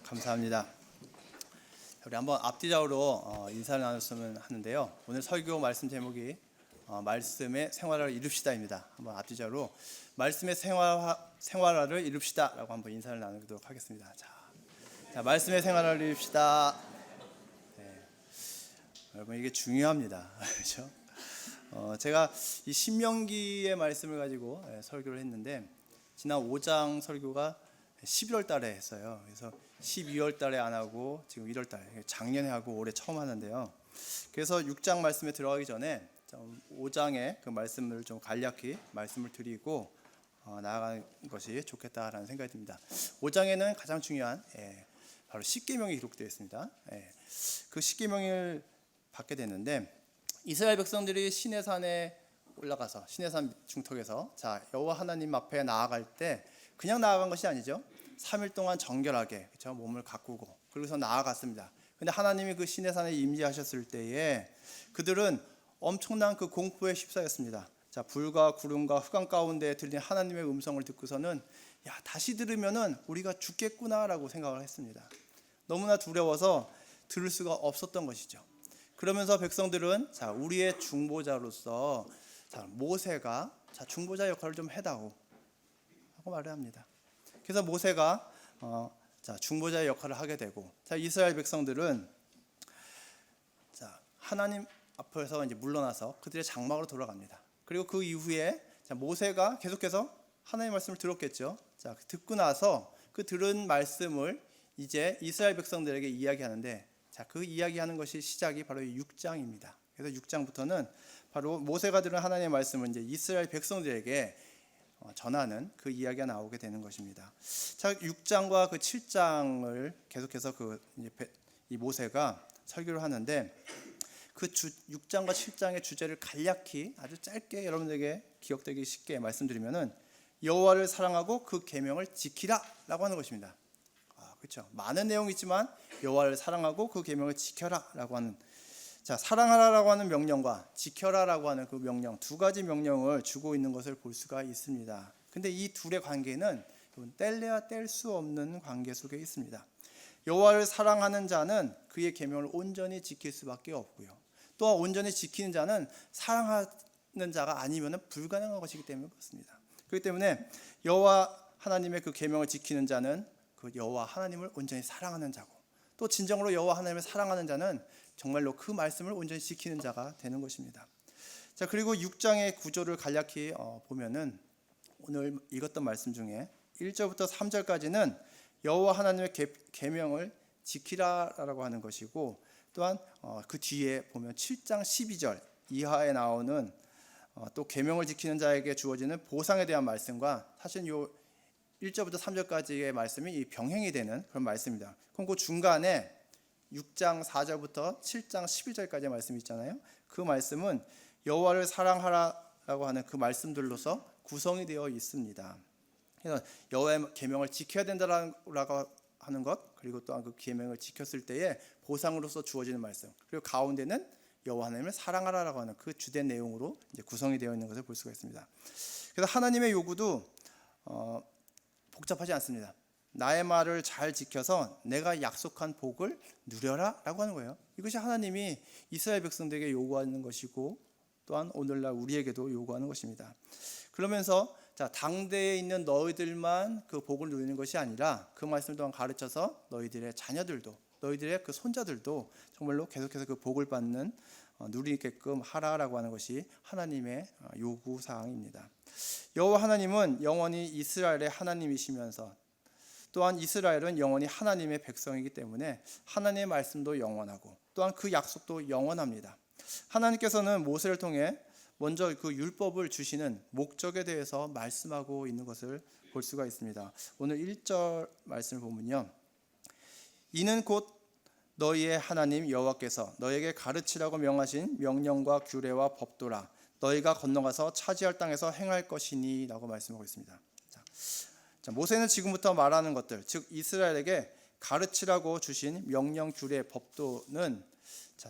감사합니다. 우리 한번 앞뒤적으로 인사를 나눴으면 하는데요. 오늘 설교 말씀 제목이 말씀의 생활화를 이룹시다입니다. 한번 앞뒤적으로 말씀의 생활화를 이룹시다라고 한번 인사를 나누도록 하겠습니다. 자, 말씀의 생활화를 이룹시다. 네. 여러분 이게 중요합니다. 그렇죠? 제가 이 신명기의 말씀을 가지고 설교를 했는데 지난 5장 설교가 11월 달에 했어요. 그래서 12월 달에 안 하고 지금 1월 달에 작년에 하고 올해 처음 하는데요. 그래서 6장 말씀에 들어가기 전에 5장의 그 말씀을 좀 간략히 말씀을 드리고 나아가는 것이 좋겠다라는 생각이 듭니다. 5장에는 가장 중요한 바로 십계명이 기록되어 있습니다. 그 십계명을 받게 됐는데 이스라엘 백성들이 시내산에 올라가서 시내산 중턱에서 여호와 하나님 앞에 나아갈 때 그냥 나아간 것이 아니죠. 3일 동안 정결하게 그렇죠? 몸을 가꾸고 그러고서 나아갔습니다. 근데 하나님이 그 시내산에 임재하셨을 때에 그들은 엄청난 그 공포에 휩싸였습니다. 불과 구름과 흑암 가운데 들린 하나님의 음성을 듣고서는 다시 들으면은 우리가 죽겠구나라고 생각을 했습니다. 너무나 두려워서 들을 수가 없었던 것이죠. 그러면서 백성들은 우리의 중보자로서 모세가 중보자 역할을 좀 해다오 하고 말을 합니다. 그래서 모세가 중보자의 역할을 하게 되고 이스라엘 백성들은 하나님 앞에서 이제 물러나서 그들의 장막으로 돌아갑니다. 그리고 그 이후에 모세가 계속해서 하나님의 말씀을 들었겠죠. 듣고 나서 그 들은 말씀을 이제 이스라엘 백성들에게 이야기하는데 그 이야기하는 것이 시작이 바로 6장입니다. 그래서 6장부터는 바로 모세가 들은 하나님의 말씀을 이제 이스라엘 백성들에게 전하는 그 이야기가 나오게 되는 것입니다. 6장과 그 7장을 계속해서 이 모세가 설교를 하는데 그 6장과 7장의 주제를 간략히 아주 짧게 여러분들에게 기억되기 쉽게 말씀드리면은 여호와를 사랑하고 그 계명을 지키라라고 하는 것입니다. 그렇죠. 많은 내용이 있지만 여호와를 사랑하고 그 계명을 지켜라라고 하는 사랑하라라고 하는 명령과 지켜라라고 하는 그 명령 두 가지 명령을 주고 있는 것을 볼 수가 있습니다. 근데 이 둘의 관계는 뗄래야 뗄 수 없는 관계 속에 있습니다. 여호와를 사랑하는 자는 그의 계명을 온전히 지킬 수밖에 없고요. 또한 온전히 지키는 자는 사랑하는 자가 아니면 불가능한 것이기 때문에 그렇습니다. 그렇기 때문에 여호와 하나님의 그 계명을 지키는 자는 그 여호와 하나님을 온전히 사랑하는 자고 또 진정으로 여호와 하나님을 사랑하는 자는 정말로 그 말씀을 온전히 지키는 자가 되는 것입니다. 그리고 6장의 구조를 간략히 보면은 오늘 읽었던 말씀 중에 1절부터 3절까지는 여호와 하나님의 계명을 지키라라고 하는 것이고 또한 그 뒤에 보면 7장 12절 이하에 나오는 또 계명을 지키는 자에게 주어지는 보상에 대한 말씀과 사실 요 1절부터 3절까지의 말씀이 이 병행이 되는 그런 말씀입니다. 그럼 그 중간에 6장 4절부터 7장 11절까지의 말씀이 있잖아요. 그 말씀은 여호와를 사랑하라라고 하는 그 말씀들로서 구성이 되어 있습니다. 그래서 여호와의 계명을 지켜야 된다라고 하는 것 그리고 또한 그 계명을 지켰을 때에 보상으로서 주어지는 말씀 그리고 가운데는 여호와 하나님을 사랑하라라고 하는 그 주된 내용으로 이제 구성이 되어 있는 것을 볼 수가 있습니다. 그래서 하나님의 요구도 복잡하지 않습니다. 나의 말을 잘 지켜서 내가 약속한 복을 누려라 라고 하는 거예요. 이것이 하나님이 이스라엘 백성들에게 요구하는 것이고 또한 오늘날 우리에게도 요구하는 것입니다. 그러면서 당대에 있는 너희들만 그 복을 누리는 것이 아니라 그 말씀 또한 가르쳐서 너희들의 자녀들도 너희들의 그 손자들도 정말로 계속해서 그 복을 받는 누리게끔 하라라고 하는 것이 하나님의 요구사항입니다. 여호와 하나님은 영원히 이스라엘의 하나님이시면서 또한 이스라엘은 영원히 하나님의 백성이기 때문에 하나님의 말씀도 영원하고 또한 그 약속도 영원합니다. 하나님께서는 모세를 통해 먼저 그 율법을 주시는 목적에 대해서 말씀하고 있는 것을 볼 수가 있습니다. 오늘 1절 말씀을 보면요. 이는 곧 너희의 하나님 여호와께서 너희에게 가르치라고 명하신 명령과 규례와 법도라 너희가 건너가서 차지할 땅에서 행할 것이니 라고 말씀하고 있습니다. 모세는 지금부터 말하는 것들 즉 이스라엘에게 가르치라고 주신 명령 규례 법도는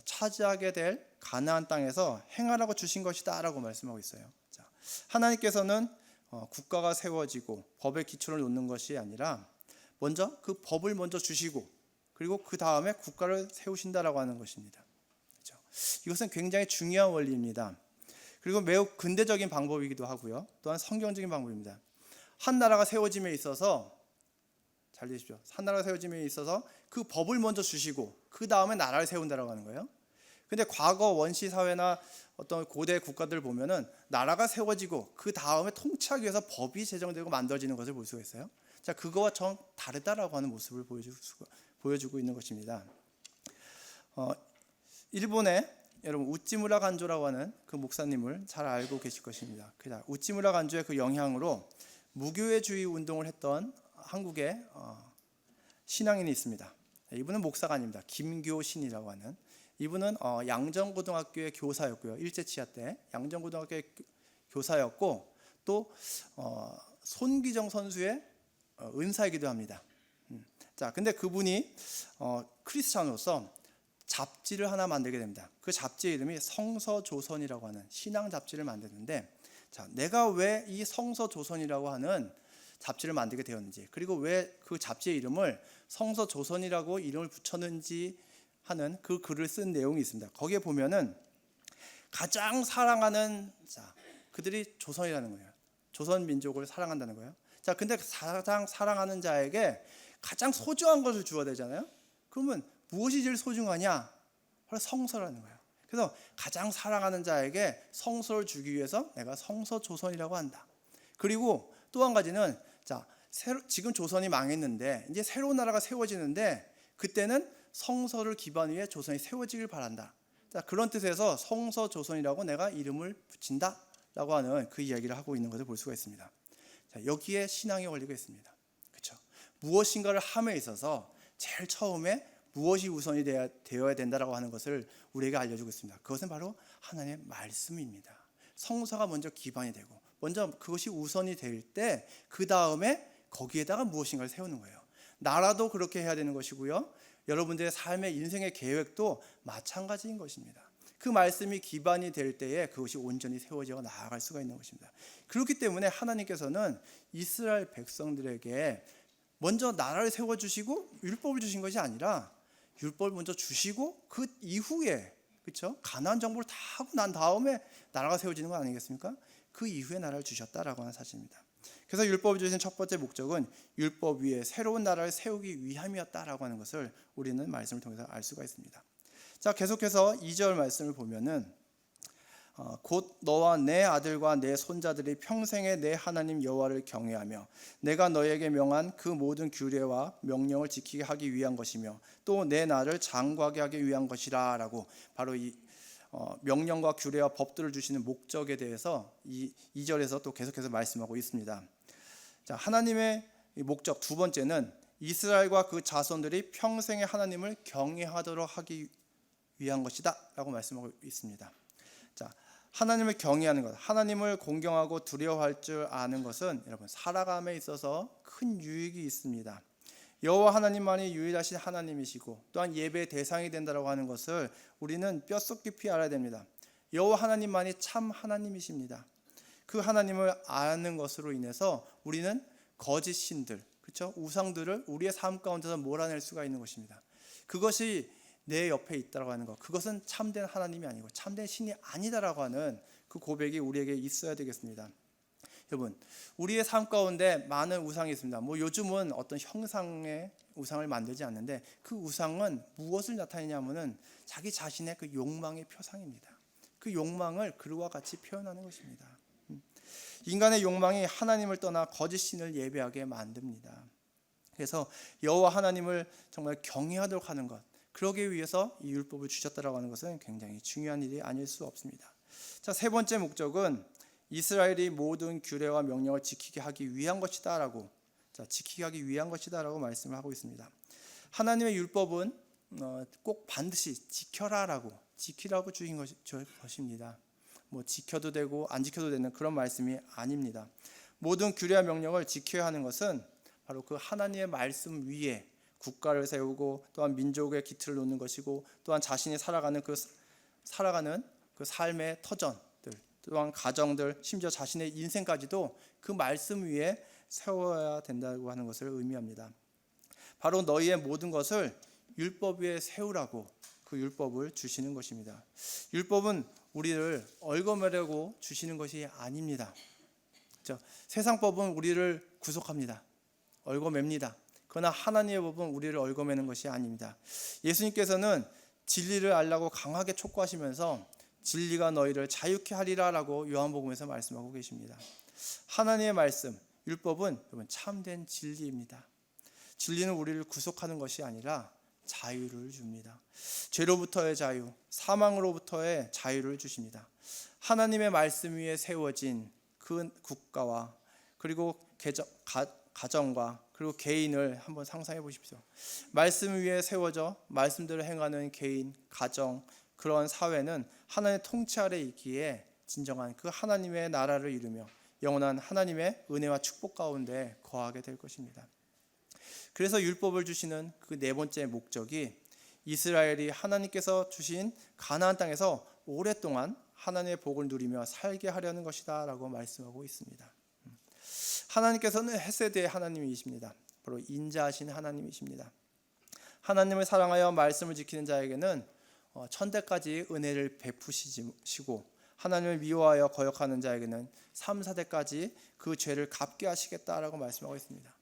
차지하게 될 가나안 땅에서 행하라고 주신 것이다 라고 말씀하고 있어요. 하나님께서는 국가가 세워지고 법의 기초를 놓는 것이 아니라 먼저 그 법을 먼저 주시고 그리고 그 다음에 국가를 세우신다라고 하는 것입니다. 그렇죠? 이것은 굉장히 중요한 원리입니다. 그리고 매우 근대적인 방법이기도 하고요. 또한 성경적인 방법입니다. 한 나라가 세워짐에 있어서 잘 되십시오. 한 나라가 세워짐에 있어서 그 법을 먼저 주시고 그 다음에 나라를 세운다라고 하는 거예요. 근데 과거 원시 사회나 어떤 고대 국가들 보면은 나라가 세워지고 그 다음에 통치하기 위해서 법이 제정되고 만들어지는 것을 볼 수가 있어요. 자, 그거와 좀 다르다라고 하는 모습을 보여주고 있는 것입니다. 일본의 여러분 우찌무라 간조라고 하는 그 목사님을 잘 알고 계실 것입니다. 우찌무라 간조의 그 영향으로 무교회주의 운동을 했던 한국의 신앙인이 있습니다. 이분은 목사가 아닙니다. 김교신이라고 하는 이분은 양정고등학교의 교사였고요. 일제치하 때 양정고등학교의 교사였고 또 손기정 선수의 은사이기도 합니다. 자, 근데 그분이 크리스찬으로서 잡지를 하나 만들게 됩니다. 그 잡지의 이름이 성서조선이라고 하는 신앙 잡지를 만드는데, 자, 내가 왜 이 성서조선이라고 하는 잡지를 만들게 되었는지, 그리고 왜 그 잡지의 이름을 성서조선이라고 이름을 붙였는지 하는 그 글을 쓴 내용이 있습니다. 거기에 보면은 가장 사랑하는 그들이 조선이라는 거예요. 조선 민족을 사랑한다는 거예요. 자, 근데 가장 사랑하는 자에게 가장 소중한 것을 주어야 되잖아요. 그러면 무엇이 제일 소중하냐? 바로 성서라는 거예요. 그래서 가장 사랑하는 자에게 성서를 주기 위해서 내가 성서조선이라고 한다. 그리고 또 한 가지는 지금 조선이 망했는데 이제 새로운 나라가 세워지는데 그때는 성서를 기반 위에 조선이 세워지길 바란다. 자, 그런 뜻에서 성서조선이라고 내가 이름을 붙인다라고 하는 그 이야기를 하고 있는 것을 볼 수가 있습니다. 자, 여기에 신앙의 원리가 있습니다. 그렇죠? 무엇인가를 함에 있어서 제일 처음에 무엇이 우선이 되어야 된다라고 하는 것을 우리에게 알려주고 있습니다. 그것은 바로 하나님의 말씀입니다. 성서가 먼저 기반이 되고 먼저 그것이 우선이 될 때 그 다음에 거기에다가 무엇인가를 세우는 거예요. 나라도 그렇게 해야 되는 것이고요. 여러분들의 삶의 인생의 계획도 마찬가지인 것입니다. 그 말씀이 기반이 될 때에 그것이 온전히 세워져 나아갈 수가 있는 것입니다. 그렇기 때문에 하나님께서는 이스라엘 백성들에게 먼저 나라를 세워주시고 율법을 주신 것이 아니라 율법을 먼저 주시고 그 이후에 그렇죠? 가나안 정복을 다 하고 난 다음에 나라가 세워지는 거 아니겠습니까? 그 이후에 나라를 주셨다라고 하는 사실입니다. 그래서 율법을 주신 첫 번째 목적은 율법 위에 새로운 나라를 세우기 위함이었다라고 하는 것을 우리는 말씀을 통해서 알 수가 있습니다. 자, 계속해서 2절 말씀을 보면은 곧 너와 내 아들과 내 손자들이 평생에 내 하나님 여호와를 경외하며 내가 너에게 명한 그 모든 규례와 명령을 지키게 하기 위한 것이며 또 내 나를 장구하게 하기 위한 것이라라고 바로 이 명령과 규례와 법들을 주시는 목적에 대해서 이 2절에서 또 계속해서 말씀하고 있습니다. 자, 하나님의 목적 두 번째는 이스라엘과 그 자손들이 평생에 하나님을 경외하도록 하기 위한 것이다 라고 말씀하고 있습니다. 자, 하나님을 경외하는 것, 하나님을 공경하고 두려워할 줄 아는 것은 여러분 살아감에 있어서 큰 유익이 있습니다. 여호와 하나님만이 유일하신 하나님이시고 또한 예배의 대상이 된다라고 하는 것을 우리는 뼛속 깊이 알아야 됩니다. 여호와 하나님만이 참 하나님이십니다. 그 하나님을 아는 것으로 인해서 우리는 거짓 신들, 그렇죠? 우상들을 우리의 삶 가운데서 몰아낼 수가 있는 것입니다. 그것이 내 옆에 있다라고 하는 것, 그것은 참된 하나님이 아니고 참된 신이 아니다라고 하는 그 고백이 우리에게 있어야 되겠습니다. 여러분, 우리의 삶 가운데 많은 우상이 있습니다. 요즘은 어떤 형상의 우상을 만들지 않는데 그 우상은 무엇을 나타내냐면은 자기 자신의 그 욕망의 표상입니다. 그 욕망을 글과 같이 표현하는 것입니다. 인간의 욕망이 하나님을 떠나 거짓 신을 예배하게 만듭니다. 그래서 여호와 하나님을 정말 경외하도록 하는 것, 그러기 위해서 이 율법을 주셨다라고 하는 것은 굉장히 중요한 일이 아닐 수 없습니다. 자, 세 번째 목적은 이스라엘이 모든 규례와 명령을 지키게 하기 위한 것이다라고, 지키게 하기 위한 것이다라고 말씀을 하고 있습니다. 하나님의 율법은 꼭 반드시 지키라고 주신 것입니다. 지켜도 되고 안 지켜도 되는 그런 말씀이 아닙니다. 모든 규례와 명령을 지켜야 하는 것은 바로 그 하나님의 말씀 위에 국가를 세우고 또한 민족의 기틀을 놓는 것이고 또한 자신이 살아가는 그 삶의 터전들, 또한 가정들, 심지어 자신의 인생까지도 그 말씀 위에 세워야 된다고 하는 것을 의미합니다. 바로 너희의 모든 것을 율법 위에 세우라고 그 율법을 주시는 것입니다. 율법은 우리를 얽어매려고 주시는 것이 아닙니다. 그렇죠? 세상 법은 우리를 구속합니다. 얽어맵니다. 그러나 하나님의 법은 우리를 얽어매는 것이 아닙니다. 예수님께서는 진리를 알라고 강하게 촉구하시면서 진리가 너희를 자유케 하리라라고 요한복음에서 말씀하고 계십니다. 하나님의 말씀, 율법은 여러분 참된 진리입니다. 진리는 우리를 구속하는 것이 아니라 자유를 줍니다. 죄로부터의 자유, 사망으로부터의 자유를 주십니다. 하나님의 말씀 위에 세워진 그 국가와 그리고 가정과 그리고 개인을 한번 상상해 보십시오. 말씀 위에 세워져 말씀대로 행하는 개인, 가정, 그런 사회는 하나님의 통치 아래 있기에 진정한 그 하나님의 나라를 이루며 영원한 하나님의 은혜와 축복 가운데 거하게 될 것입니다. 그래서 율법을 주시는 그 네 번째 목적이 이스라엘이 하나님께서 주신 가나안 땅에서 오랫동안 하나님의 복을 누리며 살게 하려는 것이다 라고 말씀하고 있습니다. 하나님께서는 헤세드의 하나님이십니다. 바로 인자하신 하나님이십니다. 하나님을 사랑하여 말씀을 지키는 자에게는 천대까지 은혜를 베푸시고 하나님을 미워하여 거역하는 자에게는 3, 4대까지 그 죄를 갚게 하시겠다라고 말씀하고 있습니다.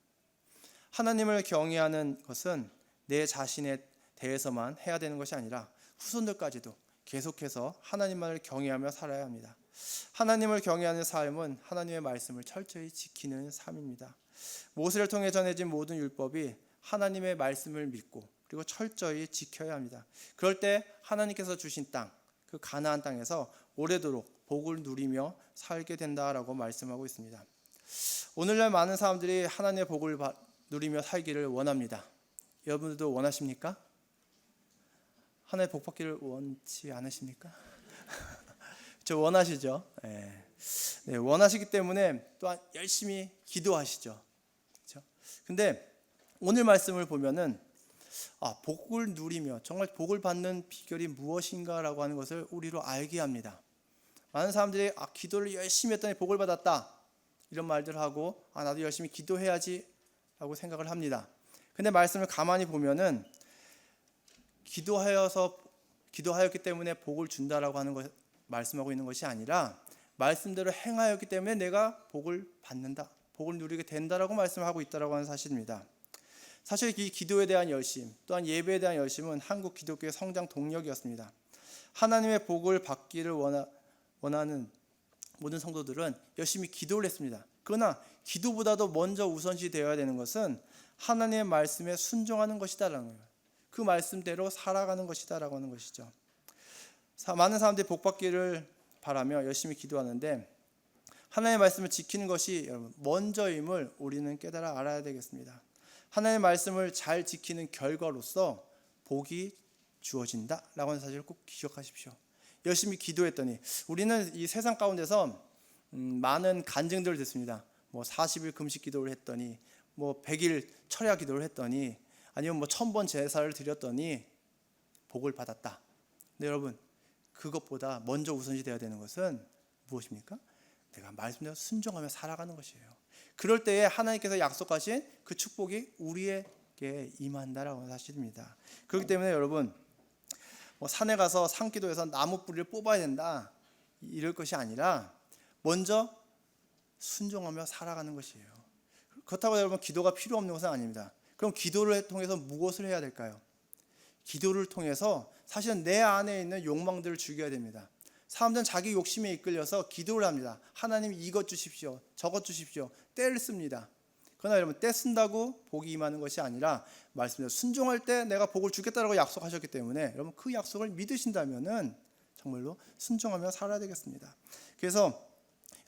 하나님을 경외하는 것은 내 자신에 대해서만 해야 되는 것이 아니라 후손들까지도 계속해서 하나님만을 경외하며 살아야 합니다. 하나님을 경외하는 삶은 하나님의 말씀을 철저히 지키는 삶입니다. 모세를 통해 전해진 모든 율법이 하나님의 말씀을 믿고 그리고 철저히 지켜야 합니다. 그럴 때 하나님께서 주신 땅, 그 가나안 땅에서 오래도록 복을 누리며 살게 된다라고 말씀하고 있습니다. 오늘날 많은 사람들이 하나님의 복을 누리며 살기를 원합니다. 여러분들도 원하십니까? 하나님의 복 받기를 원치 않으십니까? 저 원하시죠? 네, 원하시기 때문에 또한 열심히 기도하시죠. 그렇죠? 근데 오늘 말씀을 보면은 복을 누리며 정말 복을 받는 비결이 무엇인가라고 하는 것을 우리로 알게 합니다. 많은 사람들이 기도를 열심히 했더니 복을 받았다 이런 말들을 하고 나도 열심히 기도해야지 라고 생각을 합니다. 근데 말씀을 가만히 보면은 기도하였기 때문에 복을 준다라고 하는 것 말씀하고 있는 것이 아니라 말씀대로 행하였기 때문에 내가 복을 받는다, 복을 누리게 된다라고 말씀하고 있다라고 하는 사실입니다. 사실 이 기도에 대한 열심, 또한 예배에 대한 열심은 한국 기독교의 성장 동력이었습니다. 하나님의 복을 받기를 원하는 모든 성도들은 열심히 기도를 했습니다. 그러나 기도보다도 먼저 우선시 되어야 되는 것은 하나님의 말씀에 순종하는 것이다라는 거예요. 그 말씀대로 살아가는 것이다라고 하는 것이죠. 많은 사람들이 복 받기를 바라며 열심히 기도하는데 하나님의 말씀을 지키는 것이 여러분 먼저임을 우리는 깨달아 알아야 되겠습니다. 하나님의 말씀을 잘 지키는 결과로서 복이 주어진다라고 하는 사실을 꼭 기억하십시오. 열심히 기도했더니 우리는 이 세상 가운데서 많은 간증들을 듣습니다. 40일 금식 기도를 했더니 100일 철야 기도를 했더니 아니면 1000번 제사를 드렸더니 복을 받았다. 근데 여러분 그것보다 먼저 우선시 되어야 되는 것은 무엇입니까? 내가 말씀대로 순종하며 살아가는 것이에요. 그럴 때에 하나님께서 약속하신 그 축복이 우리에게 임한다라고 하는 사실입니다. 그렇기 때문에 여러분 산에 가서 산기도에서 나무 뿌리를 뽑아야 된다 이럴 것이 아니라 먼저 순종하며 살아가는 것이에요. 그렇다고 여러분 기도가 필요 없는 것은 아닙니다. 그럼 기도를 통해서 무엇을 해야 될까요? 기도를 통해서 사실은 내 안에 있는 욕망들을 죽여야 됩니다. 사람들은 자기 욕심에 이끌려서 기도를 합니다. 하나님 이것 주십시오, 저것 주십시오, 때를 씁니다. 그러나 여러분 때 쓴다고 복이 임하는 것이 아니라 말씀대로 순종할 때 내가 복을 주겠다라고 약속하셨기 때문에 여러분 그 약속을 믿으신다면은 정말로 순종하며 살아야 되겠습니다. 그래서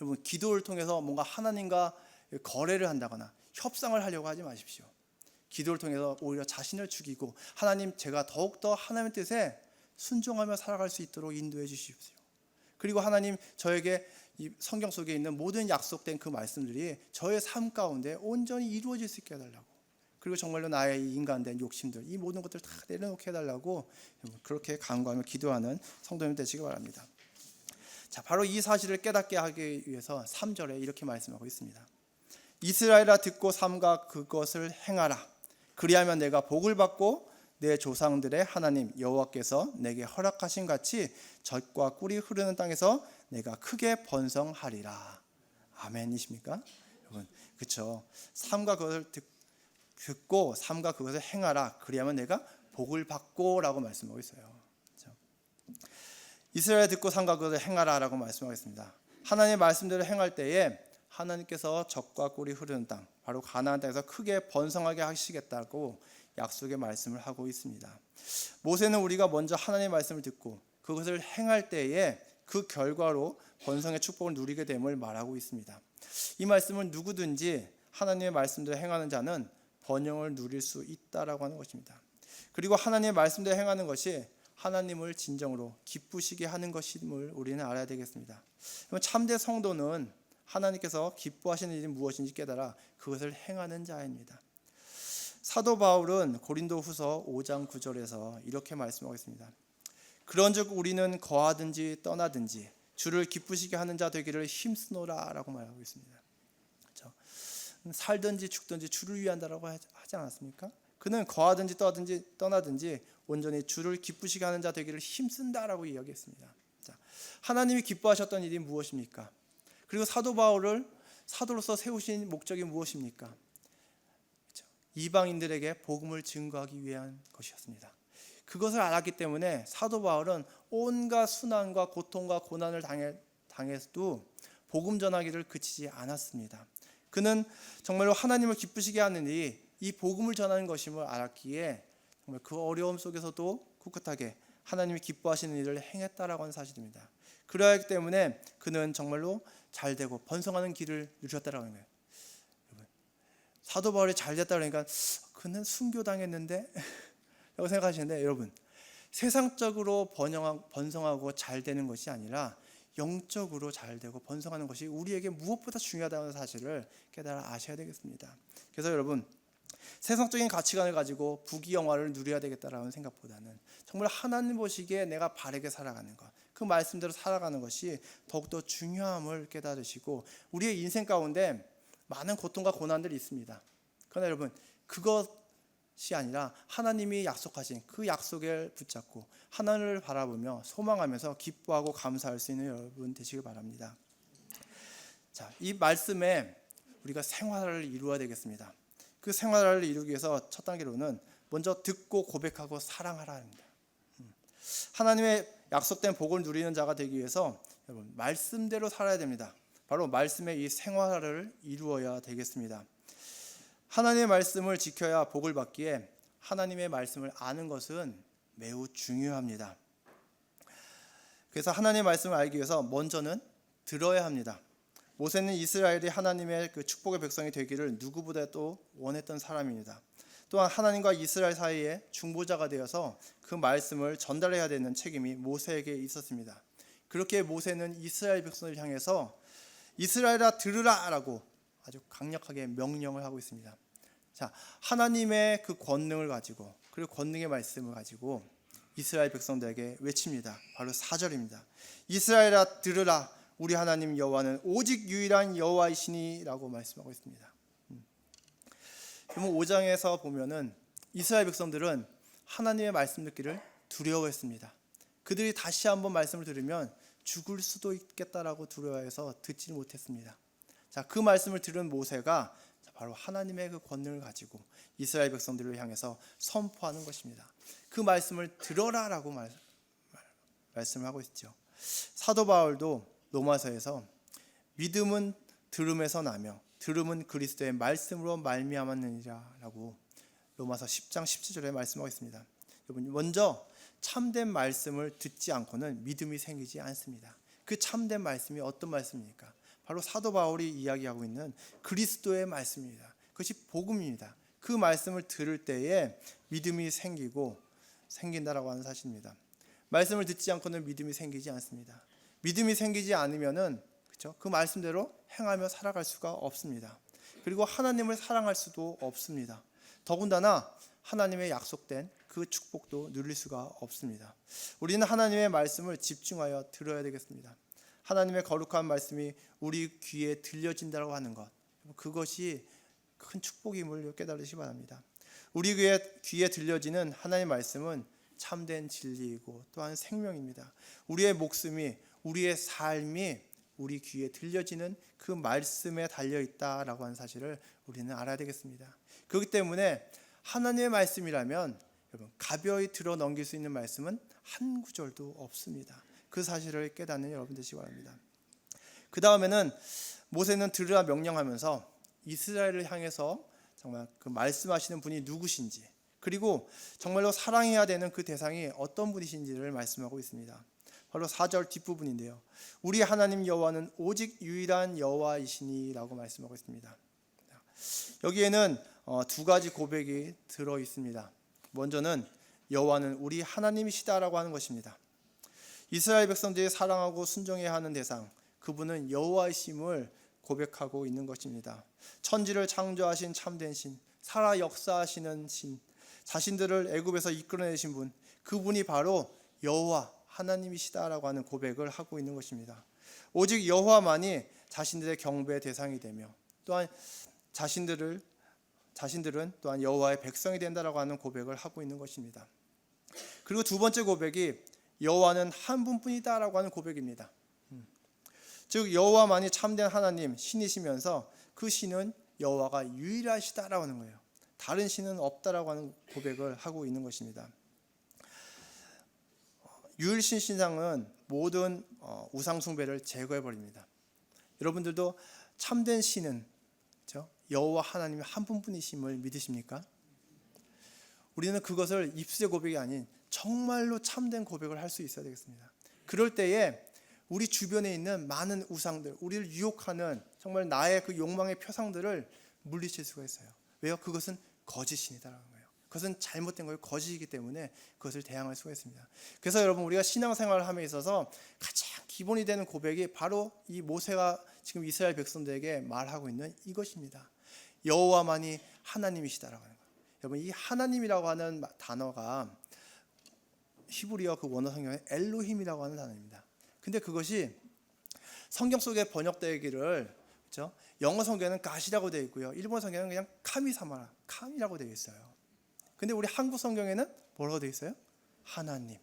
여러분 기도를 통해서 뭔가 하나님과 거래를 한다거나 협상을 하려고 하지 마십시오. 기도를 통해서 오히려 자신을 죽이고 하나님 제가 더욱더 하나님의 뜻에 순종하며 살아갈 수 있도록 인도해 주십시오. 그리고 하나님 저에게 이 성경 속에 있는 모든 약속된 그 말씀들이 저의 삶 가운데 온전히 이루어질 수 있게 해달라고, 그리고 정말로 나의 이 인간된 욕심들 이 모든 것들을 다 내려놓게 해달라고 그렇게 간구하며 기도하는 성도님 되시기 바랍니다. 자, 바로 이 사실을 깨닫게 하기 위해서 3절에 이렇게 말씀하고 있습니다. 이스라엘아 듣고 삼가 그것을 행하라. 그리하면 내가 복을 받고 내 조상들의 하나님 여호와께서 내게 허락하신 같이 젖과 꿀이 흐르는 땅에서 내가 크게 번성하리라. 아멘이십니까? 여러분, 그렇죠? 삶과 그것을 듣고 삶과 그것을 행하라. 그리하면 내가 복을 받고라고 말씀하고 있어요. 그렇죠? 이스라엘 듣고 삶과 그것을 행하라라고 말씀하겠습니다. 하나님의 말씀대로 행할 때에 하나님께서 젖과 꿀이 흐르는 땅, 바로 가나안 땅에서 크게 번성하게 하시겠다고 약속의 말씀을 하고 있습니다. 모세는 우리가 먼저 하나님의 말씀을 듣고 그것을 행할 때에 그 결과로 번성의 축복을 누리게 됨을 말하고 있습니다. 이 말씀은 누구든지 하나님의 말씀대로 행하는 자는 번영을 누릴 수 있다라고 하는 것입니다. 그리고 하나님의 말씀대로 행하는 것이 하나님을 진정으로 기쁘시게 하는 것임을 우리는 알아야 되겠습니다. 참된 성도는 하나님께서 기뻐하시는 일이 무엇인지 깨달아 그것을 행하는 자입니다. 사도 바울은 고린도후서 5장 9절에서 이렇게 말씀하고 있습니다. 그런즉 우리는 거하든지 떠나든지 주를 기쁘시게 하는 자 되기를 힘쓰노라라고 말하고 있습니다. 그렇죠? 살든지 죽든지 주를 위한다라고 하지 않았습니까? 그는 거하든지 떠나든지 온전히 주를 기쁘시게 하는 자 되기를 힘쓴다라고 이야기했습니다. 자, 하나님이 기뻐하셨던 일이 무엇입니까? 그리고 사도 바울을 사도로서 세우신 목적이 무엇입니까? 이방인들에게 복음을 증거하기 위한 것이었습니다. 그것을 알았기 때문에 사도 바울은 온갖 순환과 고통과 고난을 당해도 복음 전하기를 그치지 않았습니다. 그는 정말로 하나님을 기쁘시게 하는 일이 이 복음을 전하는 것임을 알았기에 정말 그 어려움 속에서도 꿋꿋하게 하나님이 기뻐하시는 일을 행했다라고 하는 사실입니다. 그러하기 때문에 그는 정말로 잘되고 번성하는 길을 누렸다라고 하는 거예요. 사도 바울이 잘됐다 그러니까 그는 순교당했는데 라고 생각하시는데, 여러분, 세상적으로 번성하고 잘되는 것이 아니라 영적으로 잘되고 번성하는 것이 우리에게 무엇보다 중요하다는 사실을 깨달아 아셔야 되겠습니다. 그래서 여러분, 세상적인 가치관을 가지고 부귀영화를 누려야 되겠다라는 생각보다는 정말 하나님 보시기에 내가 바르게 살아가는 것, 그 말씀대로 살아가는 것이 더욱더 중요함을 깨달으시고, 우리의 인생 가운데 많은 고통과 고난들이 있습니다. 그러나 여러분, 그것이 아니라 하나님이 약속하신 그 약속을 붙잡고 하나님을 바라보며 소망하면서 기뻐하고 감사할 수 있는 여러분 되시길 바랍니다. 자, 이 말씀에 우리가 생활을 이루어야 되겠습니다. 그 생활을 이루기 위해서 첫 단계로는 먼저 듣고 고백하고 사랑하라 합니다. 하나님의 약속된 복을 누리는 자가 되기 위해서 여러분, 말씀대로 살아야 됩니다. 바로 말씀의 이 생활을 이루어야 되겠습니다. 하나님의 말씀을 지켜야 복을 받기에 하나님의 말씀을 아는 것은 매우 중요합니다. 그래서 하나님의 말씀을 알기 위해서 먼저는 들어야 합니다. 모세는 이스라엘이 하나님의 그 축복의 백성이 되기를 누구보다도 원했던 사람입니다. 또한 하나님과 이스라엘 사이에 중보자가 되어서 그 말씀을 전달해야 되는 책임이 모세에게 있었습니다. 그렇게 모세는 이스라엘 백성을 향해서 이스라엘아 들으라 라고 아주 강력하게 명령을 하고 있습니다. 자, 하나님의 그 권능을 가지고, 그리고 권능의 말씀을 가지고 이스라엘 백성들에게 외칩니다. 바로 4절입니다. 이스라엘아 들으라, 우리 하나님 여호와는 오직 유일한 여호와이시니 라고 말씀하고 있습니다. 그러면 5장에서 보면은 이스라엘 백성들은 하나님의 말씀 듣기를 두려워했습니다. 그들이 다시 한번 말씀을 들으면 죽을 수도 있겠다라고 두려워해서 듣지 못했습니다. 자, 그 말씀을 들은 모세가 바로 하나님의 그 권능을 가지고 이스라엘 백성들을 향해서 선포하는 것입니다. 그 말씀을 들어라라고 말씀을 하고 있죠. 사도 바울도 로마서에서 믿음은 들음에서 나며 들음은 그리스도의 말씀으로 말미암았느니라라고 로마서 10장 17절에 말씀하고 있습니다. 여러분, 먼저 참된 말씀을 듣지 않고는 믿음이 생기지 않습니다. 그 참된 말씀이 어떤 말씀입니까? 바로 사도 바울이 이야기하고 있는 그리스도의 말씀입니다. 그것이 복음입니다. 그 말씀을 들을 때에 믿음이 생긴다라고 하는 사실입니다. 말씀을 듣지 않고는 믿음이 생기지 않습니다. 믿음이 생기지 않으면은, 그렇죠? 그 말씀대로 행하며 살아갈 수가 없습니다. 그리고 하나님을 사랑할 수도 없습니다. 더군다나 하나님의 약속된 그 축복도 누릴 수가 없습니다. 우리는 하나님의 말씀을 집중하여 들어야 되겠습니다. 하나님의 거룩한 말씀이 우리 귀에 들려진다고 하는 것, 그것이 큰 축복임을 깨달으시기 바랍니다. 우리 귀에 들려지는 하나님의 말씀은 참된 진리이고 또한 생명입니다. 우리의 목숨이, 우리의 삶이 우리 귀에 들려지는 그 말씀에 달려있다라고 하는 사실을 우리는 알아야 되겠습니다. 그렇기 때문에 하나님의 말씀이라면 여러분, 가벼이 들어 넘길 수 있는 말씀은 한 구절도 없습니다. 그 사실을 깨닫는 여러분 되시기 바랍니다. 그 다음에는 모세는 들으라 명령하면서 이스라엘을 향해서 정말 그 말씀하시는 분이 누구신지, 그리고 정말로 사랑해야 되는 그 대상이 어떤 분이신지를 말씀하고 있습니다. 바로 4절 뒷부분인데요. 우리 하나님 여호와는 오직 유일한 여호와이시니 라고 말씀하고 있습니다. 여기에는 두 가지 고백이 들어 있습니다. 먼저는 여호와는 우리 하나님이시다라고 하는 것입니다. 이스라엘 백성들이 사랑하고 순종해야 하는 대상, 그분은 여호와이심을 고백하고 있는 것입니다. 천지를 창조하신 참된 신, 살아 역사하시는 신, 자신들을 애굽에서 이끌어내신 분, 그분이 바로 여호와 하나님이시다라고 하는 고백을 하고 있는 것입니다. 오직 여호와만이 자신들의 경배의 대상이 되며 또한 자신들은 또한 여호와의 백성이 된다라고 하는 고백을 하고 있는 것입니다. 그리고 두 번째 고백이 여호와는 한 분뿐이다라고 하는 고백입니다. 즉 여호와만이 참된 하나님, 신이시면서 그 신은 여호와가 유일하시다라고 하는 거예요. 다른 신은 없다라고 하는 고백을 하고 있는 것입니다. 유일신 신앙은 모든 우상 숭배를 제거해 버립니다. 여러분들도 참된 신은 그렇죠? 여호와 하나님이 한 분뿐이심을 믿으십니까? 우리는 그것을 입술의 고백이 아닌 정말로 참된 고백을 할 수 있어야 되겠습니다. 그럴 때에 우리 주변에 있는 많은 우상들, 우리를 유혹하는 정말 나의 그 욕망의 표상들을 물리칠 수가 있어요. 왜요? 그것은 거짓신이다라는 거예요. 그것은 잘못된 거예요. 거짓이기 때문에 그것을 대항할 수가 있습니다. 그래서 여러분, 우리가 신앙생활을 함에 있어서 가장 기본이 되는 고백이 바로 이 모세가 지금 이스라엘 백성들에게 말하고 있는 이것입니다. 여호와만이 하나님이시다라고 하는 거예요. 여러분, 이 하나님이라고 하는 단어가 히브리어 그 원어 성경에 엘로힘이라고 하는 단어입니다. 근데 그것이 성경 속에 번역되기를, 그렇죠? 영어 성경에는 갓이라고 되어 있고요. 일본 성경에는 그냥 카미사마, 카미라고 되어 있어요. 근데 우리 한국 성경에는 뭐라고 되어 있어요? 하나님.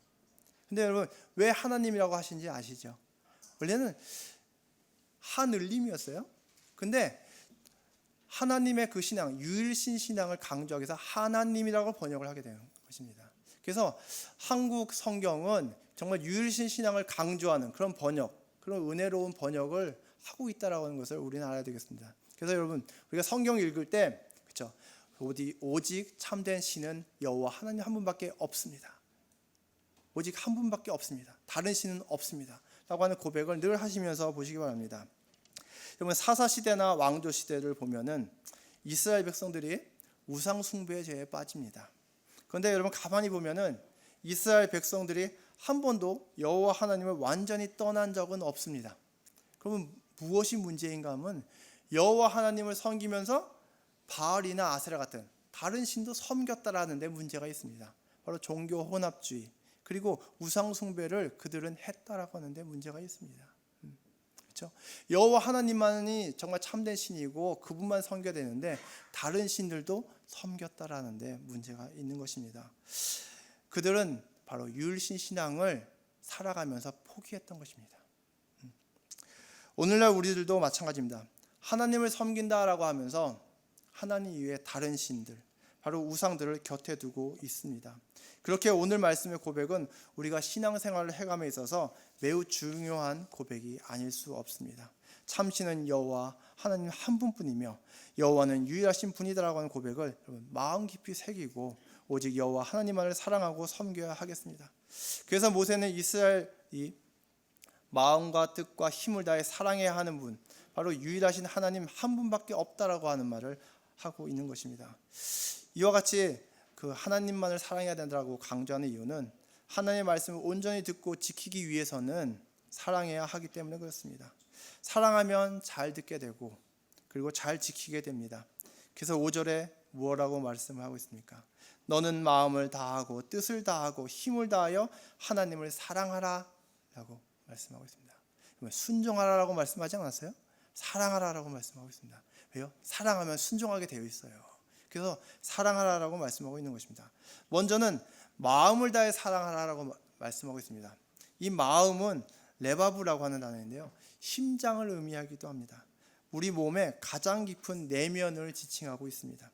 근데 여러분, 왜 하나님이라고 하신지 아시죠? 원래는 하늘님이었어요. 근데 하나님의 그 신앙, 유일신 신앙을 강조하기 위해서 하나님이라고 번역을 하게 되는 것입니다. 그래서 한국 성경은 정말 유일신 신앙을 강조하는 그런 번역, 그런 은혜로운 번역을 하고 있다라고 하는 것을 우리는 알아야 되겠습니다. 그래서 여러분, 우리가 성경 읽을 때, 그렇죠? 오직 참된 신은 여호와 하나님 한 분밖에 없습니다. 오직 한 분밖에 없습니다. 다른 신은 없습니다. 라고 하는 고백을 늘 하시면서 보시기 바랍니다. 여러분, 사사 시대나 왕조 시대를 보면은 이스라엘 백성들이 우상 숭배의 죄에 빠집니다. 그런데 여러분, 가만히 보면은 이스라엘 백성들이 한 번도 여호와 하나님을 완전히 떠난 적은 없습니다. 그러면 무엇이 문제인가 하면 여호와 하나님을 섬기면서 바알이나 아세라 같은 다른 신도 섬겼다라는 데 문제가 있습니다. 바로 종교 혼합주의, 그리고 우상 숭배를 그들은 했다라고 하는데 문제가 있습니다. 그렇죠? 여호와 하나님만이 정말 참된 신이고 그분만 섬겨야 되는데 다른 신들도 섬겼다라는 데 문제가 있는 것입니다. 그들은 바로 유일신 신앙을 살아가면서 포기했던 것입니다. 오늘날 우리들도 마찬가지입니다. 하나님을 섬긴다라고 하면서 하나님 이외에 다른 신들, 바로 우상들을 곁에 두고 있습니다. 그렇게 오늘 말씀의 고백은 우리가 신앙생활을 해감에 있어서 매우 중요한 고백이 아닐 수 없습니다. 참신은 여호와 하나님 한 분뿐이며 여호와는 유일하신 분이다라고 하는 고백을 여러분 마음 깊이 새기고 오직 여호와 하나님만을 사랑하고 섬겨야 하겠습니다. 그래서 모세는 이스라엘이 마음과 뜻과 힘을 다해 사랑해야 하는 분, 바로 유일하신 하나님 한 분밖에 없다라고 하는 말을 하고 있는 것입니다. 이와 같이 그 하나님만을 사랑해야 된다고 강조하는 이유는 하나님의 말씀을 온전히 듣고 지키기 위해서는 사랑해야 하기 때문에 그렇습니다. 사랑하면 잘 듣게 되고 그리고 잘 지키게 됩니다. 그래서 5절에 무엇라고 말씀하고 있습니까? 너는 마음을 다하고 뜻을 다하고 힘을 다하여 하나님을 사랑하라 라고 말씀하고 있습니다. 순종하라라고 말씀하지 않았어요? 사랑하라라고 말씀하고 있습니다. 왜요? 사랑하면 순종하게 되어 있어요. 계속해서 사랑하라라고 말씀하고 있는 것입니다. 먼저는 마음을 다해 사랑하라라고 말씀하고 있습니다. 이 마음은 레바브라고 하는 단어인데요, 심장을 의미하기도 합니다. 우리 몸의 가장 깊은 내면을 지칭하고 있습니다.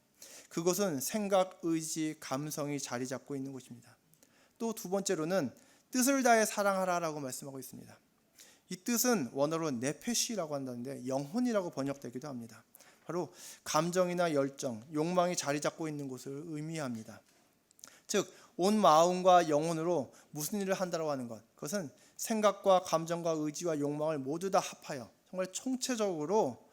그것은 생각, 의지, 감성이 자리 잡고 있는 곳입니다. 또 두 번째로는 뜻을 다해 사랑하라라고 말씀하고 있습니다. 이 뜻은 원어로 네페시라고 한다는데 영혼이라고 번역되기도 합니다. 바로 감정이나 열정, 욕망이 자리 잡고 있는 곳을 의미합니다. 즉 온 마음과 영혼으로 무슨 일을 한다고 하는 것, 그것은 생각과 감정과 의지와 욕망을 모두 다 합하여 정말 총체적으로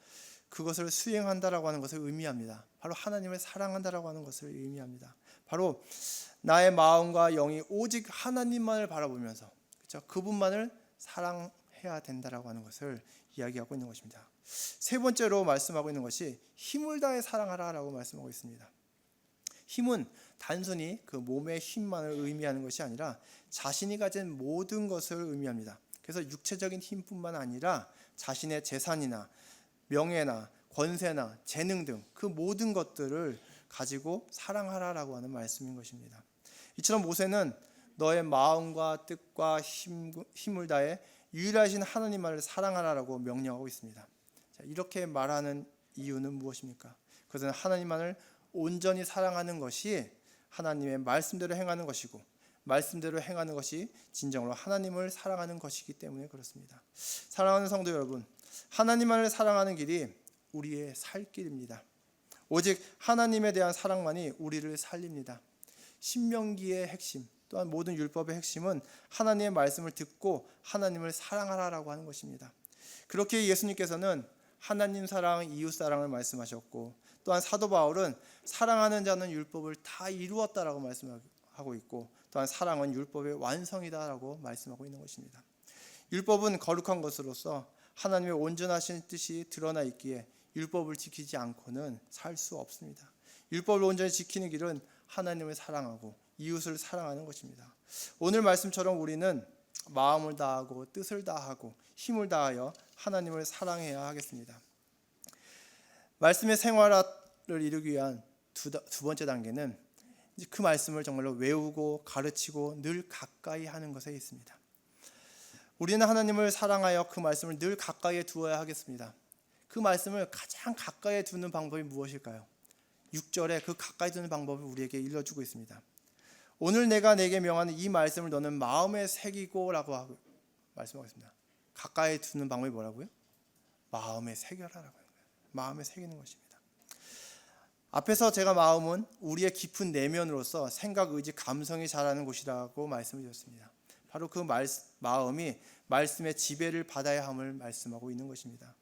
그것을 수행한다라고 하는 것을 의미합니다. 바로 하나님을 사랑한다라고 하는 것을 의미합니다. 바로 나의 마음과 영이 오직 하나님만을 바라보면서, 그렇죠? 그분만을 사랑해야 된다라고 하는 것을 이야기하고 있는 것입니다. 세 번째로 말씀하고 있는 것이 힘을 다해 사랑하라라고 말씀하고 있습니다. 힘은 단순히 그 몸의 힘만을 의미하는 것이 아니라 자신이 가진 모든 것을 의미합니다. 그래서 육체적인 힘뿐만 아니라 자신의 재산이나 명예나 권세나 재능 등 그 모든 것들을 가지고 사랑하라라고 하는 말씀인 것입니다. 이처럼 모세는 너의 마음과 뜻과 힘을 다해 유일하신 하나님만을 사랑하라라고 명령하고 있습니다. 자, 이렇게 말하는 이유는 무엇입니까? 그것은 하나님만을 온전히 사랑하는 것이 하나님의 말씀대로 행하는 것이고, 말씀대로 행하는 것이 진정으로 하나님을 사랑하는 것이기 때문에 그렇습니다. 사랑하는 성도 여러분, 하나님만을 사랑하는 길이 우리의 살 길입니다. 오직 하나님에 대한 사랑만이 우리를 살립니다. 신명기의 핵심, 또한 모든 율법의 핵심은 하나님의 말씀을 듣고 하나님을 사랑하라라고 하는 것입니다. 그렇게 예수님께서는 하나님 사랑, 이웃 사랑을 말씀하셨고, 또한 사도 바울은 사랑하는 자는 율법을 다 이루었다라고 말씀하고 있고, 또한 사랑은 율법의 완성이다라고 말씀하고 있는 것입니다. 율법은 거룩한 것으로서 하나님의 온전하신 뜻이 드러나 있기에 율법을 지키지 않고는 살 수 없습니다. 율법을 온전히 지키는 길은 하나님을 사랑하고 이웃을 사랑하는 것입니다. 오늘 말씀처럼 우리는 마음을 다하고 뜻을 다하고 힘을 다하여 하나님을 사랑해야 하겠습니다. 말씀의 생활을 이루기 위한 두 번째 단계는 그 말씀을 정말로 외우고 가르치고 늘 가까이 하는 것에 있습니다. 우리는 하나님을 사랑하여 그 말씀을 늘 가까이에 두어야 하겠습니다. 그 말씀을 가장 가까이에 두는 방법이 무엇일까요? 6절에 그 가까이 두는 방법을 우리에게 일러주고 있습니다. 오늘 내가 내게 명하는 이 말씀을 너는 마음에 새기고 라고 말씀하겠습니다. 가까이 두는 방법이 뭐라고요? 마음에 새겨라라고 하는 거예요. 마음에 새기는 것입니다. 앞에서 제가 마음은 우리의 깊은 내면으로서 생각, 의지, 감성이 자라는 곳이라고 말씀을 드렸습니다. 바로 그 마음이 말씀의 지배를 받아야 함을 말씀하고 있는 것입니다.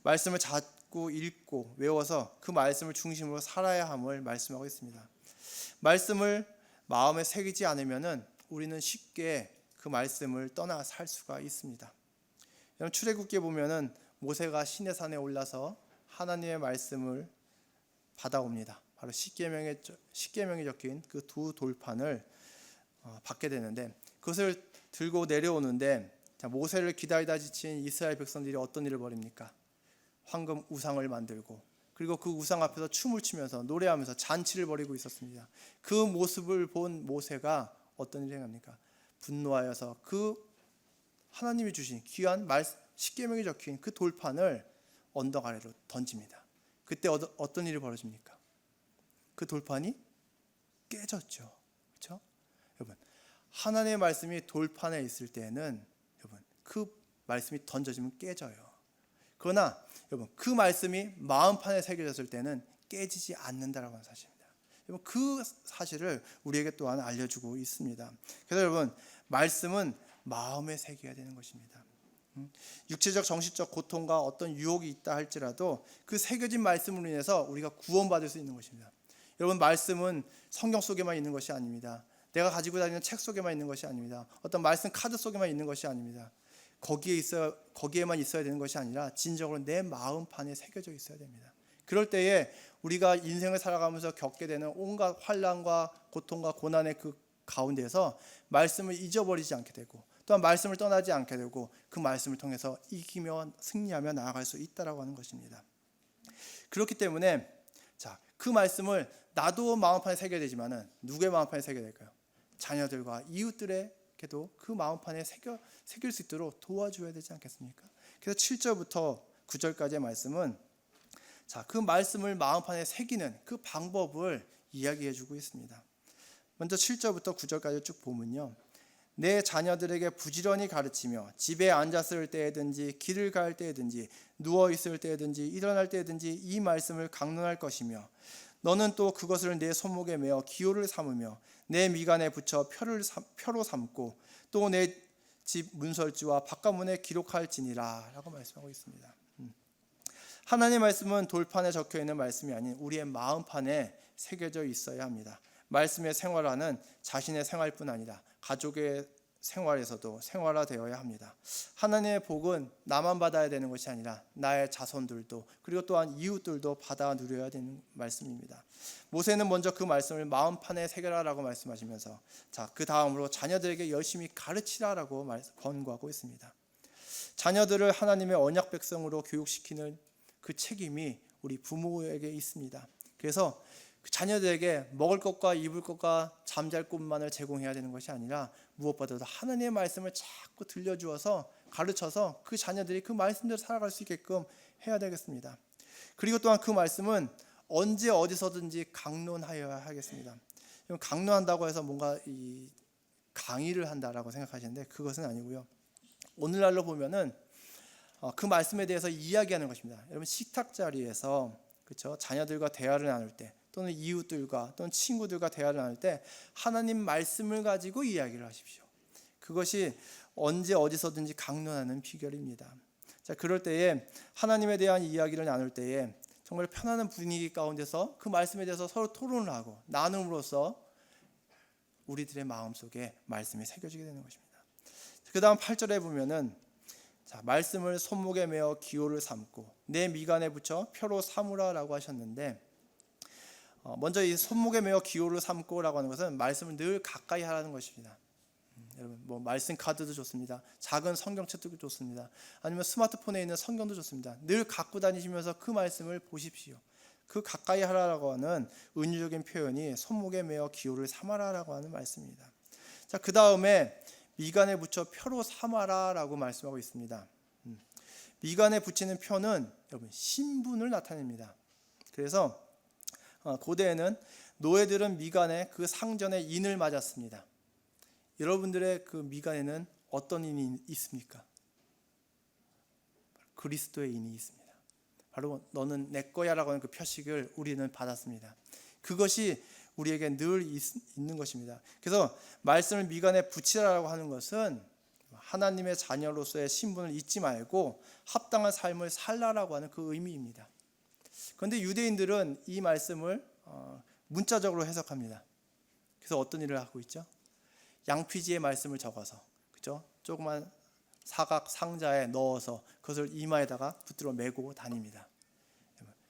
말씀을 자꾸 읽고 외워서 그 말씀을 중심으로 살아야 함을 말씀하고 있습니다. 말씀을 마음에 새기지 않으면은 우리는 쉽게 그 말씀을 떠나 살 수가 있습니다. 여러분, 출애굽기에 보면은 모세가 시내산에 올라서 하나님의 말씀을 받아옵니다. 바로 십계명이 적힌 그 두 돌판을 받게 되는데, 그것을 들고 내려오는데, 모세를 기다리다 지친 이스라엘 백성들이 어떤 일을 벌입니까? 황금 우상을 만들고, 그리고 그 우상 앞에서 춤을 추면서 노래하면서 잔치를 벌이고 있었습니다. 그 모습을 본 모세가 어떤 일을 행합니까? 분노하여서 그 하나님이 주신 귀한 십계명이 적힌 그 돌판을 언덕 아래로 던집니다. 그때 어떤 일이 벌어집니까? 그 돌판이 깨졌죠. 그렇죠? 여러분, 하나님의 말씀이 돌판에 있을 때는 여러분 그 말씀이 던져지면 깨져요. 그러나 여러분 그 말씀이 마음판에 새겨졌을 때는 깨지지 않는다라고 하는 사실입니다. 여러분 그 사실을 우리에게 또한 알려주고 있습니다. 그래서 여러분 말씀은 마음에 새겨야 되는 것입니다. 육체적 정신적 고통과 어떤 유혹이 있다 할지라도 그 새겨진 말씀으로 인해서 우리가 구원받을 수 있는 것입니다. 여러분 말씀은 성경 속에만 있는 것이 아닙니다. 내가 가지고 다니는 책 속에만 있는 것이 아닙니다. 어떤 말씀 카드 속에만 있는 것이 아닙니다. 거기에만 있어야 되는 것이 아니라 진정으로 내 마음판에 새겨져 있어야 됩니다. 그럴 때에 우리가 인생을 살아가면서 겪게 되는 온갖 환난과 고통과 고난의 그 가운데서 말씀을 잊어버리지 않게 되고, 또한 말씀을 떠나지 않게 되고, 그 말씀을 통해서 이기며 승리하며 나아갈 수 있다라고 하는 것입니다. 그렇기 때문에 그 말씀을 나도 마음판에 새겨야 되지만은 누구의 마음판에 새겨야 될까요? 자녀들과 이웃들에게도 그 마음판에 새길 수 있도록 도와줘야 되지 않겠습니까? 그래서 7절부터 9절까지의 말씀은 그 말씀을 마음판에 새기는 그 방법을 이야기해 주고 있습니다. 먼저 7절부터 9절까지 쭉 보면요, 내 자녀들에게 부지런히 가르치며 집에 앉았을 때에든지 길을 갈 때에든지 누워 있을 때에든지 일어날 때에든지 이 말씀을 강론할 것이며 너는 또 그것을 내 손목에 메어 기호를 삼으며 내 미간에 붙여 표로 삼고 또 내 집 문설주와 바깥문에 기록할지니라 라고 말씀하고 있습니다. 하나님의 말씀은 돌판에 적혀있는 말씀이 아닌 우리의 마음판에 새겨져 있어야 합니다. 말씀의 생활화는 자신의 생활뿐 아니라 가족의 생활에서도 생활화되어야 합니다. 하나님의 복은 나만 받아야 되는 것이 아니라 나의 자손들도 그리고 또한 이웃들도 받아 누려야 되는 말씀입니다. 모세는 먼저 그 말씀을 마음판에 새겨라라고 말씀하시면서 그 다음으로 자녀들에게 열심히 가르치라라고 권고하고 있습니다. 자녀들을 하나님의 언약 백성으로 교육시키는 그 책임이 우리 부모에게 있습니다. 그래서 자녀들에게 먹을 것과 입을 것과 잠잘 곳만을 제공해야 되는 것이 아니라 무엇보다도 하나님의 말씀을 자꾸 들려주어서 가르쳐서 그 자녀들이 그 말씀대로 살아갈 수 있게끔 해야 되겠습니다. 그리고 또한 그 말씀은 언제 어디서든지 강론하여야 하겠습니다. 강론한다고 해서 뭔가 이 강의를 한다라고 생각하시는데 그것은 아니고요. 오늘날로 보면은 그 말씀에 대해서 이야기하는 것입니다. 여러분 식탁 자리에서 그렇죠? 자녀들과 대화를 나눌 때 또는 이웃들과 또는 친구들과 대화를 나눌 때 하나님 말씀을 가지고 이야기를 하십시오. 그것이 언제 어디서든지 강론하는 비결입니다. 그럴 때에 하나님에 대한 이야기를 나눌 때에 정말 편안한 분위기 가운데서 그 말씀에 대해서 서로 토론을 하고 나눔으로써 우리들의 마음속에 말씀이 새겨지게 되는 것입니다. 그 다음 8절에 보면은 말씀을 손목에 메어 기호를 삼고 내 미간에 붙여 표로 삼으라라고 하셨는데 먼저 이 손목에 메어 기호를 삼고라고 하는 것은 말씀을 늘 가까이 하라는 것입니다. 여러분 뭐 말씀 카드도 좋습니다. 작은 성경책도 좋습니다. 아니면 스마트폰에 있는 성경도 좋습니다. 늘 갖고 다니시면서 그 말씀을 보십시오. 그 가까이 하라라고 하는 은유적인 표현이 손목에 메어 기호를 삼아라라고 하는 말씀입니다. 그 다음에 미간에 붙여 표로 삼아라라고 말씀하고 있습니다. 미간에 붙이는 표는 여러분 신분을 나타냅니다. 그래서 고대에는 노예들은 미간에 그 상전의 인을 맞았습니다. 여러분들의 그 미간에는 어떤 인이 있습니까? 그리스도의 인이 있습니다. 바로 너는 내 거야라고 하는 그 표식을 우리는 받았습니다. 그것이 우리에게 늘 있는 것입니다. 그래서 말씀을 미간에 붙이라고 하는 것은 하나님의 자녀로서의 신분을 잊지 말고 합당한 삶을 살라라고 하는 그 의미입니다. 그런데 유대인들은 이 말씀을 문자적으로 해석합니다. 그래서 어떤 일을 하고 있죠? 양피지의 말씀을 적어서 그죠? 조그만 사각 상자에 넣어서 그것을 이마에다가 붙들어 메고 다닙니다.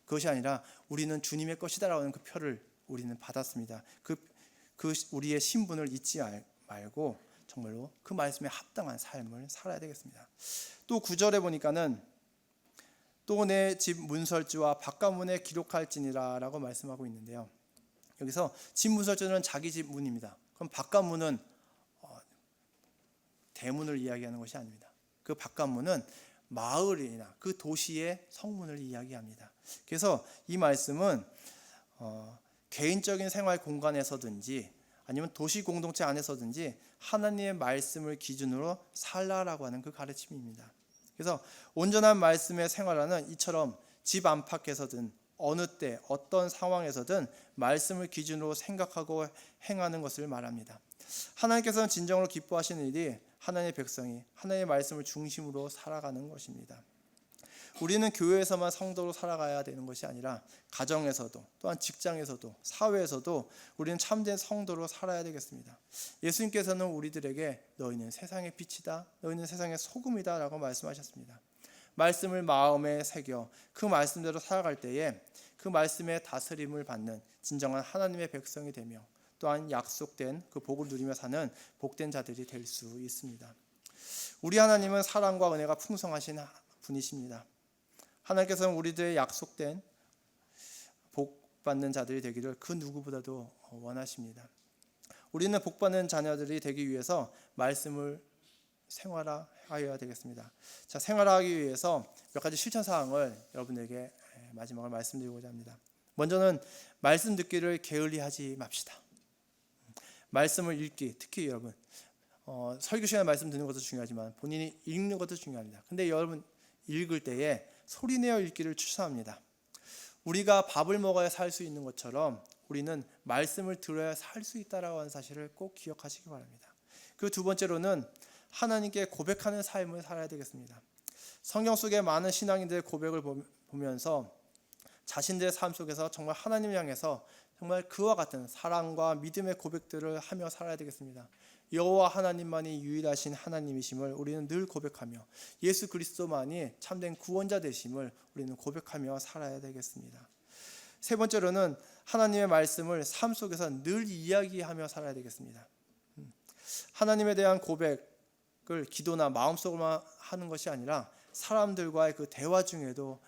그것이 아니라 우리는 주님의 것이다라고 하는 그 표를 우리는 받았습니다. 그 우리의 신분을 잊지 말고 정말로 그 말씀에 합당한 삶을 살아야 되겠습니다. 또 9절에 보니까는 또 내 집 문설주와 바깥문에 기록할지니라 라고 말씀하고 있는데요. 여기서 집 문설주는 자기 집 문입니다. 그럼 바깥문은 대문을 이야기하는 것이 아닙니다. 그 바깥문은 마을이나 그 도시의 성문을 이야기합니다. 그래서 이 말씀은 개인적인 생활 공간에서든지 아니면 도시 공동체 안에서든지 하나님의 말씀을 기준으로 살라라고 하는 그 가르침입니다. 그래서 온전한 말씀의 생활하는 이처럼 집 안팎에서든 어느 때 어떤 상황에서든 말씀을 기준으로 생각하고 행하는 것을 말합니다. 하나님께서는 진정으로 기뻐하시는 일이 하나님의 백성이 하나님의 말씀을 중심으로 살아가는 것입니다. 우리는 교회에서만 성도로 살아가야 되는 것이 아니라 가정에서도 또한 직장에서도 사회에서도 우리는 참된 성도로 살아야 되겠습니다. 예수님께서는 우리들에게 너희는 세상의 빛이다, 너희는 세상의 소금이다 라고 말씀하셨습니다. 말씀을 마음에 새겨 그 말씀대로 살아갈 때에 그 말씀의 다스림을 받는 진정한 하나님의 백성이 되며 또한 약속된 그 복을 누리며 사는 복된 자들이 될 수 있습니다. 우리 하나님은 사랑과 은혜가 풍성하신 분이십니다. 하나님께서는 우리들의 약속된 복, 받는 자들이 되기를 그 누구보다도 원하십니다. 우리는 복받는 자녀들이 되기 위해서 말씀을 생활화해야 되겠습니다. 자, 생활화하기 위해서 몇 가지 실천 사항을 여러분에게 마지막으로 말씀드리고자 합니다. 먼저는 말씀 듣기를 게을리하지 맙시다. 말씀을 읽기, 특히 여러분 설교 시간에 말씀 듣는 것도 중요하지만 본인이 읽는 것도 중요합니다. 근데 여러분 읽을 때에 소리내어 읽기를 추천합니다. 우리가 밥을 먹어야 살 수 있는 것처럼 우리는 말씀을 들어야 살 수 있다라고 하는 사실을 꼭 기억하시기 바랍니다. 그 두 번째로는 하나님께 고백하는 삶을 살아야 되겠습니다. 성경 속에 많은 신앙인들의 고백을 보면서 자신들의 삶 속에서 정말 하나님을 향해서 정말 그와 같은 사랑과 믿음의 고백들을 하며 살아야 되겠습니다. 여호와 하나님만이 유일하신 하나님이심을 우리는 늘 고백하며 예수 그리스도만이 참된 구원자 되심을 우리는 고백하며 살아야 되겠습니다. 세 번째로는 하나님의 말씀을 삶 속에서 늘 이야기하며 살아야 되겠습니다. 하나님에 대한 고백을 기도나 마음속으로만 하는 것이 아니라 사람들과의 그 대화 중에도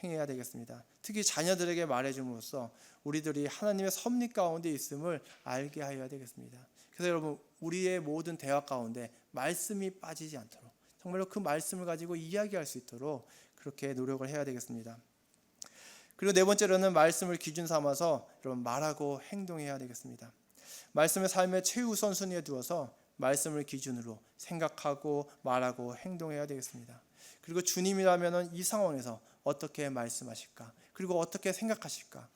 행해야 되겠습니다. 특히 자녀들에게 말해줌으로써 우리들이 하나님의 섭리 가운데 있음을 알게 하여야 되겠습니다. 그래서 여러분 우리의 모든 대화 가운데 말씀이 빠지지 않도록 정말로 그 말씀을 가지고 이야기할 수 있도록 그렇게 노력을 해야 되겠습니다. 그리고 네 번째로는 말씀을 기준 삼아서 여러분 말하고 행동해야 되겠습니다. 말씀을 삶의 최우선순위에 두어서 말씀을 기준으로 생각하고 말하고 행동해야 되겠습니다. 그리고 주님이라면 이 상황에서 어떻게 말씀하실까? 그리고 어떻게 생각하실까?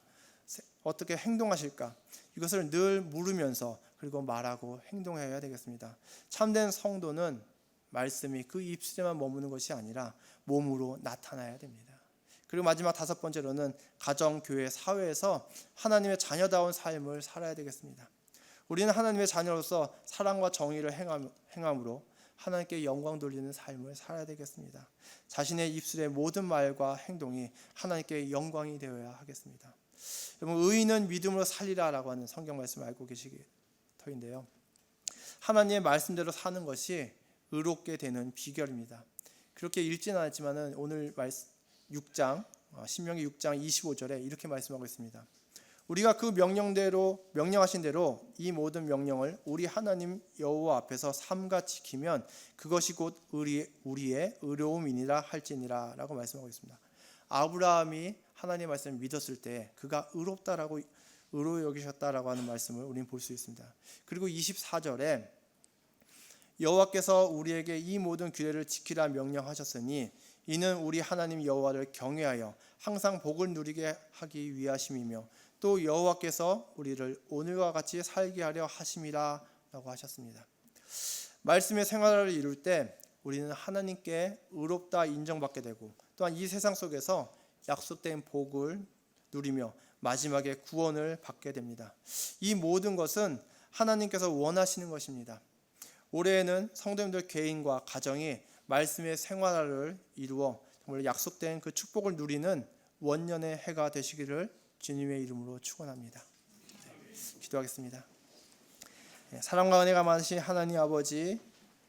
어떻게 행동하실까? 이것을 늘 물으면서 그리고 말하고 행동해야 되겠습니다. 참된 성도는 말씀이 그 입술에만 머무는 것이 아니라 몸으로 나타나야 됩니다. 그리고 마지막 다섯 번째로는 가정, 교회, 사회에서 하나님의 자녀다운 삶을 살아야 되겠습니다. 우리는 하나님의 자녀로서 사랑과 정의를 행함으로 하나님께 영광 돌리는 삶을 살아야 되겠습니다. 자신의 입술의 모든 말과 행동이 하나님께 영광이 되어야 하겠습니다. 여러분 의인은 믿음으로 살리라라고 하는 성경 말씀을 알고 계시기 터인데요. 하나님의 말씀대로 사는 것이 의롭게 되는 비결입니다. 그렇게 읽지는 않았지만 오늘 6장 신명기 6장 25절에 이렇게 말씀하고 있습니다. 우리가 그 명령하신 대로 이 모든 명령을 우리 하나님 여호와 앞에서 삼가 지키면 그것이 곧 우리의 의로움이니라 할지니라 라고 말씀하고 있습니다. 아브라함이 하나님의 말씀을 믿었을 때 그가 의로 여기셨다라고 하는 말씀을 우리는 볼 수 있습니다. 그리고 24절에 여호와께서 우리에게 이 모든 규례를 지키라 명령하셨으니 이는 우리 하나님 여호와를 경외하여 항상 복을 누리게 하기 위하심이며 또 여호와께서 우리를 오늘과 같이 살게 하려 하심이라 라고 하셨습니다. 말씀의 생활을 이룰 때 우리는 하나님께 의롭다 인정받게 되고 또한 이 세상 속에서 약속된 복을 누리며 마지막에 구원을 받게 됩니다. 이 모든 것은 하나님께서 원하시는 것입니다. 올해에는 성도님들 개인과 가정이 말씀의 생활을 이루어 정말 약속된 그 축복을 누리는 원년의 해가 되시기를 주님의 이름으로 축원합니다. 기도하겠습니다. 사랑과 은혜가 많으신 하나님 아버지,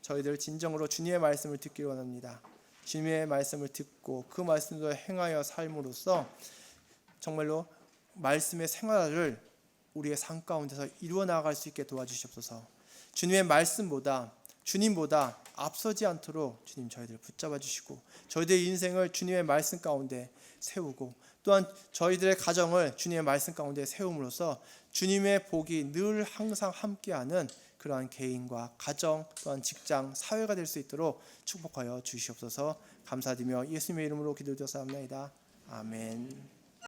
저희들 진정으로 주님의 말씀을 듣기를 원합니다. 주님의 말씀을 듣고 그 말씀대로 행하여 삶으로써 정말로 말씀의 생활을 우리의 삶 가운데서 이루어 나아갈 수 있게 도와주시옵소서. 주님의 말씀보다 주님보다 앞서지 않도록 주님 저희들을 붙잡아 주시고 저희들의 인생을 주님의 말씀 가운데 세우고 또한 저희들의 가정을 주님의 말씀 가운데 세움으로써 주님의 복이 늘 항상 함께하는 그러한 개인과 가정 또한 직장, 사회가 될 수 있도록 축복하여 주시옵소서. 감사드리며 예수님의 이름으로 기도드렸사옵나이다. 아멘.